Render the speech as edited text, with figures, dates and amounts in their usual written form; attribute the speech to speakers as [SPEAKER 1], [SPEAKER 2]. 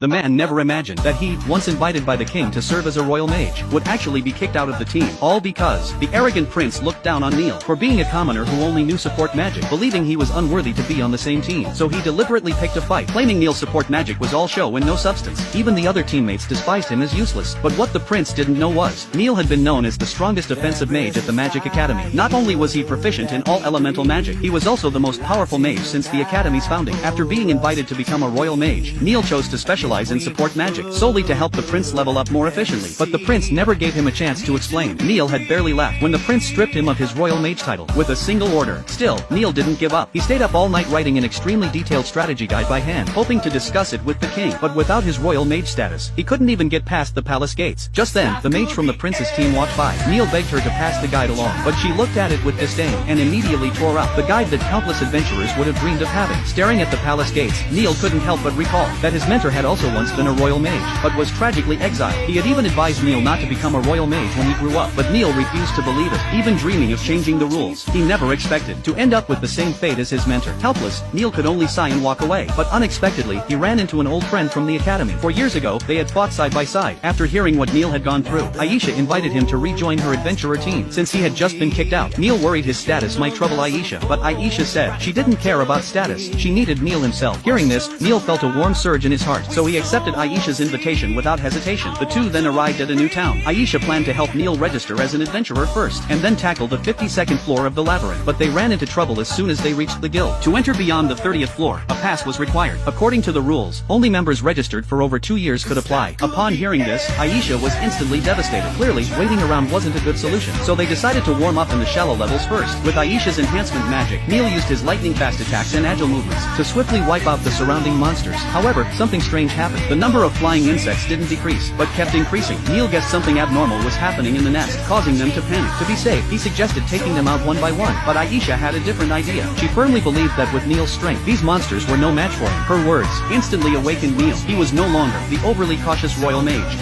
[SPEAKER 1] The man never imagined that he, once invited by the king to serve as a royal mage, would actually be kicked out of the team, all because the arrogant prince looked down on Neil for being a commoner who only knew support magic, believing he was unworthy to be on the same team. So he deliberately picked a fight, claiming Neil's support magic was all show and no substance. Even the other teammates despised him as useless. But what the prince didn't know was, Neil had been known as the strongest offensive mage at the Magic Academy. Not only was he proficient in all elemental magic, he was also the most powerful mage since the Academy's founding. After being invited to become a royal mage, Neil chose to specialize in support magic, solely to help the prince level up more efficiently. But the prince never gave him a chance to explain. Neil had barely left when the prince stripped him of his royal mage title with a single order. Still, Neil didn't give up. He stayed up all night writing an extremely detailed strategy guide by hand, hoping to discuss it with the king. But without his royal mage status, he couldn't even get past the palace gates. Just then, the mage from the prince's team walked by. Neil begged her to pass the guide along, but she looked at it with disdain and immediately tore up the guide that countless adventurers would have dreamed of having. Staring at the palace gates, Neil couldn't help but recall that his mentor had also once been a royal mage, but was tragically exiled. He had even advised Neil not to become a royal mage when he grew up, but Neil refused to believe it, even dreaming of changing the rules. He never expected to end up with the same fate as his mentor. Helpless, Neil could only sigh and walk away, but unexpectedly, he ran into an old friend from the academy. 4 years ago, they had fought side by side. After hearing what Neil had gone through, Aisha invited him to rejoin her adventurer team. Since he had just been kicked out, Neil worried his status might trouble Aisha, but Aisha said she didn't care about status, she needed Neil himself. Hearing this, Neil felt a warm surge in his heart, so he accepted Aisha's invitation without hesitation. The two then arrived at a new town. Aisha planned to help Neil register as an adventurer first, and then tackle the 52nd floor of the labyrinth, but they ran into trouble as soon as they reached the guild. To enter beyond the 30th floor, a pass was required. According to the rules, only members registered for over 2 years could apply. Upon hearing this, Aisha was instantly devastated. Clearly, waiting around wasn't a good solution, so they decided to warm up in the shallow levels first. With Aisha's enhancement magic, Neil used his lightning-fast attacks and agile movements to swiftly wipe out the surrounding monsters. However, something strange happened. The number of flying insects didn't decrease, but kept increasing. Neil guessed something abnormal was happening in the nest, causing them to panic. To be safe, he suggested taking them out one by one, but Aisha had a different idea. She firmly believed that with Neil's strength, these monsters were no match for him. Her words instantly awakened Neil. He was no longer the overly cautious royal mage.